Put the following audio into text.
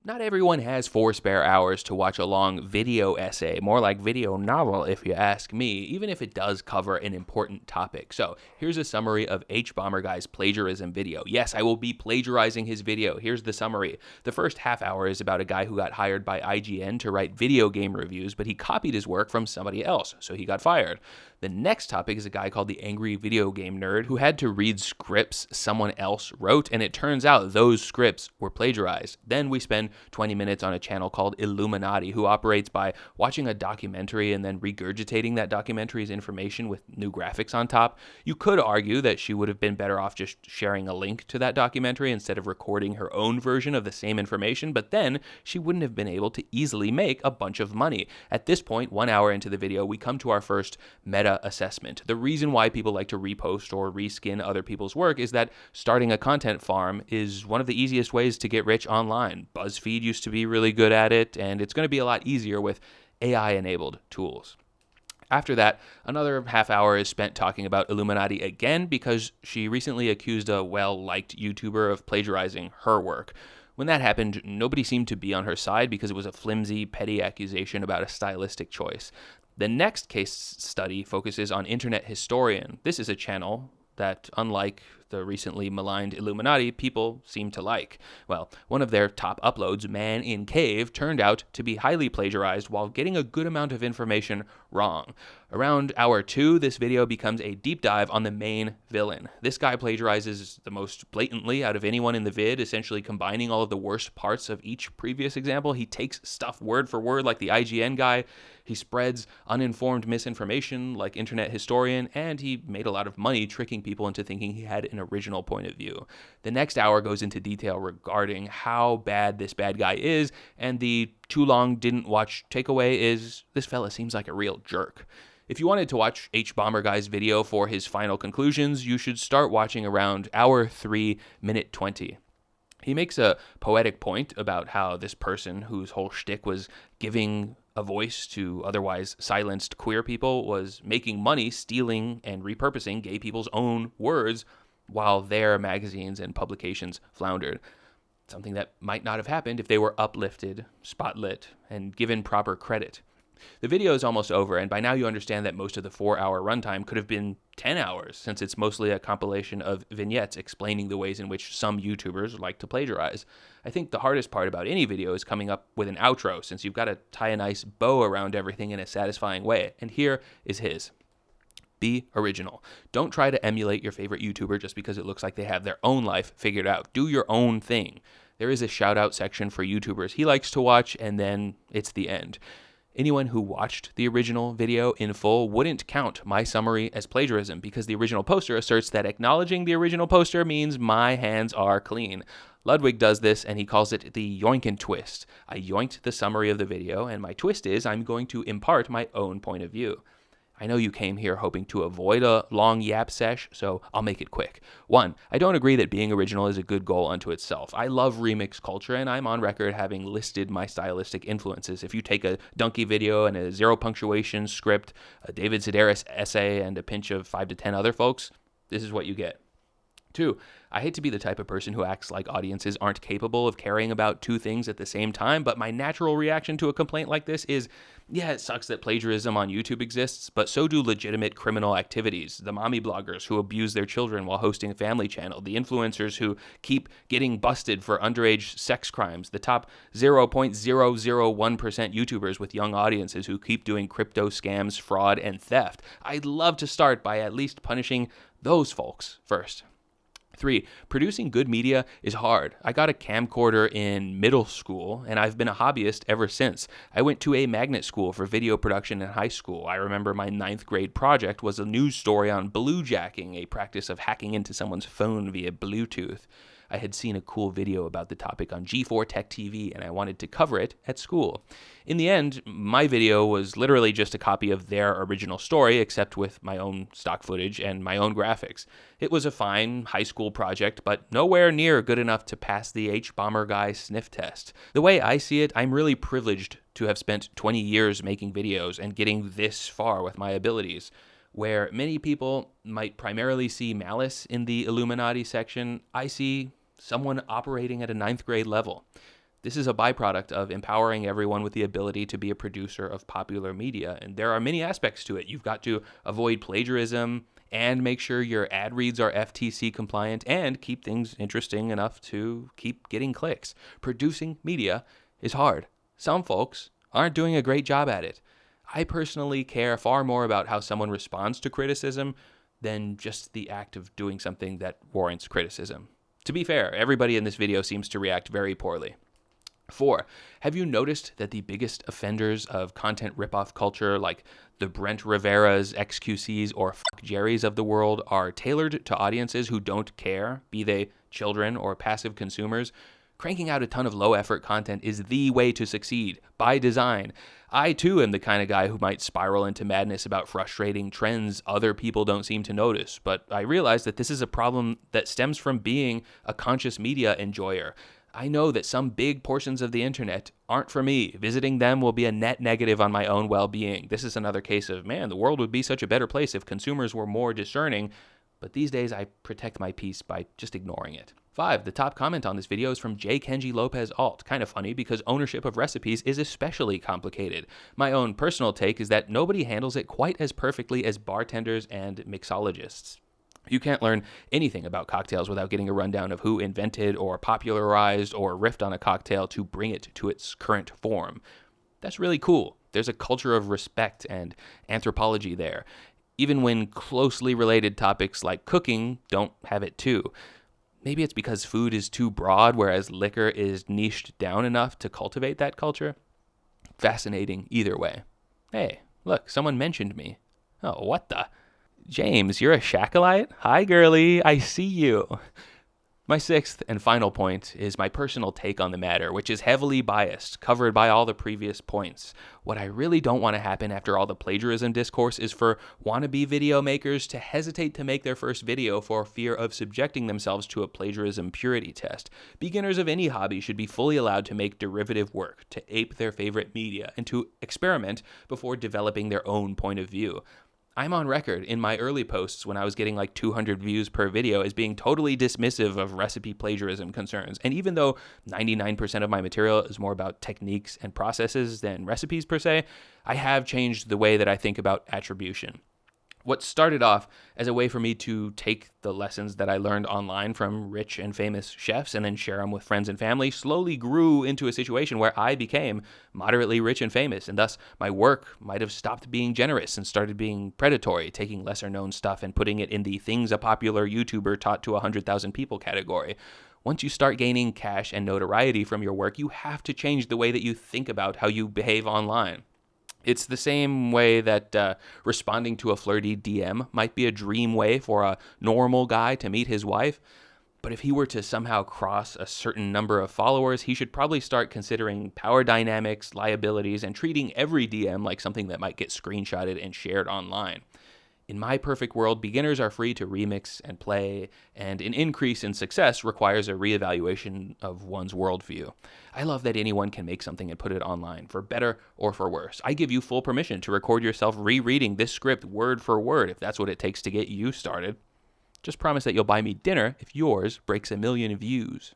Not everyone has 4 spare hours to watch a long video essay, more like video novel if you ask me, even if it does cover an important topic. So here's a summary of Hbomberguy's plagiarism video. Yes, I will be plagiarizing his video. Here's the summary. The first half hour is about a guy who got hired by IGN to write video game reviews, but he copied his work from somebody else, so he got fired. The next topic is a guy called the Angry Video Game Nerd who had to read scripts someone else wrote, and it turns out those scripts were plagiarized. Then we spend 20 minutes on a channel called Illuminati, who operates by watching a documentary and then regurgitating that documentary's information with new graphics on top. You could argue that she would have been better off just sharing a link to that documentary instead of recording her own version of the same information, but then she wouldn't have been able to easily make a bunch of money. At this point, 1 hour into the video, we come to our first meta assessment. The reason why people like to repost or reskin other people's work is that starting a content farm is one of the easiest ways to get rich online. BuzzFeed used to be really good at it, and it's going to be a lot easier with AI-enabled tools. After that, another half hour is spent talking about Illuminati again because she recently accused a well-liked YouTuber of plagiarizing her work. When that happened, nobody seemed to be on her side because it was a flimsy, petty accusation about a stylistic choice. The next case study focuses on Internet Historian. This is a channel that, unlike the recently maligned Illuminati, people seem to like. Well, one of their top uploads, Man in Cave, turned out to be highly plagiarized while getting a good amount of information wrong. Around hour 2, this video becomes a deep dive on the main villain. This guy plagiarizes the most blatantly out of anyone in the vid, essentially combining all of the worst parts of each previous example. He takes stuff word for word like the IGN guy, he spreads uninformed misinformation like Internet Historian, and he made a lot of money tricking people into thinking he had an original point of view. The next hour goes into detail regarding how bad this bad guy is, and the too long didn't watch takeaway is this fella seems like a real jerk. If you wanted to watch Hbomberguy's video for his final conclusions, you should start watching around hour 3, minute 20. He makes a poetic point about how this person whose whole shtick was giving a voice to otherwise silenced queer people was making money stealing and repurposing gay people's own words while their magazines and publications floundered. Something that might not have happened if they were uplifted, spotlit, and given proper credit. The video is almost over, and by now you understand that most of the 4-hour runtime could have been 10 hours, since it's mostly a compilation of vignettes explaining the ways in which some YouTubers like to plagiarize. I think the hardest part about any video is coming up with an outro, since you've got to tie a nice bow around everything in a satisfying way, and here is his. Be original. Don't try to emulate your favorite YouTuber just because it looks like they have their own life figured out. Do your own thing. There is a shout-out section for YouTubers he likes to watch, and then it's the end. Anyone who watched the original video in full wouldn't count my summary as plagiarism because the original poster asserts that acknowledging the original poster means my hands are clean. Ludwig does this, and he calls it the Yoink twist. I yoinked the summary of the video, and my twist is I'm going to impart my own point of view. I know you came here hoping to avoid a long yap sesh, so I'll make it quick. 1, I don't agree that being original is a good goal unto itself. I love remix culture, and I'm on record having listed my stylistic influences. If you take a Donkey video and a zero punctuation script, a David Sedaris essay, and a pinch of 5 to 10 other folks, this is what you get. 2, I hate to be the type of person who acts like audiences aren't capable of caring about 2 things at the same time, but my natural reaction to a complaint like this is, yeah, it sucks that plagiarism on YouTube exists, but so do legitimate criminal activities. The mommy bloggers who abuse their children while hosting a family channel, the influencers who keep getting busted for underage sex crimes, the top 0.001% YouTubers with young audiences who keep doing crypto scams, fraud, and theft. I'd love to start by at least punishing those folks first. 3, producing good media is hard. I got a camcorder in middle school, and I've been a hobbyist ever since. I went to a magnet school for video production in high school. I remember my 9th grade project was a news story on bluejacking, a practice of hacking into someone's phone via Bluetooth. I had seen a cool video about the topic on G4 Tech TV, and I wanted to cover it at school. In the end, my video was literally just a copy of their original story, except with my own stock footage and my own graphics. It was a fine high school project, but nowhere near good enough to pass the Hbomberguy sniff test. The way I see it, I'm really privileged to have spent 20 years making videos and getting this far with my abilities. Where many people might primarily see malice in the Illuminati section, I see someone operating at a 9th grade level. This is a byproduct of empowering everyone with the ability to be a producer of popular media, and there are many aspects to it. You've got to avoid plagiarism and make sure your ad reads are FTC compliant and keep things interesting enough to keep getting clicks. Producing media is hard. Some folks aren't doing a great job at it. I personally care far more about how someone responds to criticism than just the act of doing something that warrants criticism. To be fair, everybody in this video seems to react very poorly. 4. Have you noticed that the biggest offenders of content ripoff culture, like the Brent Rivera's, XQC's, or Fuck Jerry's of the world, are tailored to audiences who don't care, be they children or passive consumers? Cranking out a ton of low-effort content is the way to succeed, by design. I, too, am the kind of guy who might spiral into madness about frustrating trends other people don't seem to notice, but I realize that this is a problem that stems from being a conscious media enjoyer. I know that some big portions of the internet aren't for me. Visiting them will be a net negative on my own well-being. This is another case of, man, the world would be such a better place if consumers were more discerning, but these days I protect my peace by just ignoring it. 5. The top comment on this video is from J. Kenji Lopez Alt. Kind of funny because ownership of recipes is especially complicated. My own personal take is that nobody handles it quite as perfectly as bartenders and mixologists. You can't learn anything about cocktails without getting a rundown of who invented or popularized or riffed on a cocktail to bring it to its current form. That's really cool. There's a culture of respect and anthropology there, even when closely related topics like cooking don't have it too. Maybe it's because food is too broad, whereas liquor is niched down enough to cultivate that culture. Fascinating either way. Hey, look, someone mentioned me. Oh, what the? James, you're a shakalite? Hi, girly. I see you. My 6th and final point is my personal take on the matter, which is heavily biased, covered by all the previous points. What I really don't want to happen after all the plagiarism discourse is for wannabe video makers to hesitate to make their first video for fear of subjecting themselves to a plagiarism purity test. Beginners of any hobby should be fully allowed to make derivative work, to ape their favorite media, and to experiment before developing their own point of view. I'm on record in my early posts when I was getting like 200 views per video as being totally dismissive of recipe plagiarism concerns. And even though 99% of my material is more about techniques and processes than recipes per se, I have changed the way that I think about attribution. What started off as a way for me to take the lessons that I learned online from rich and famous chefs and then share them with friends and family slowly grew into a situation where I became moderately rich and famous, and thus my work might have stopped being generous and started being predatory, taking lesser known stuff and putting it in the things a popular YouTuber taught to 100,000 people category. Once you start gaining cash and notoriety from your work, you have to change the way that you think about how you behave online. It's the same way that responding to a flirty DM might be a dream way for a normal guy to meet his wife. But if he were to somehow cross a certain number of followers, he should probably start considering power dynamics, liabilities, and treating every DM like something that might get screenshotted and shared online. In my perfect world, beginners are free to remix and play, and an increase in success requires a reevaluation of one's worldview. I love that anyone can make something and put it online, for better or for worse. I give you full permission to record yourself rereading this script word for word if that's what it takes to get you started. Just promise that you'll buy me dinner if yours breaks 1 million views.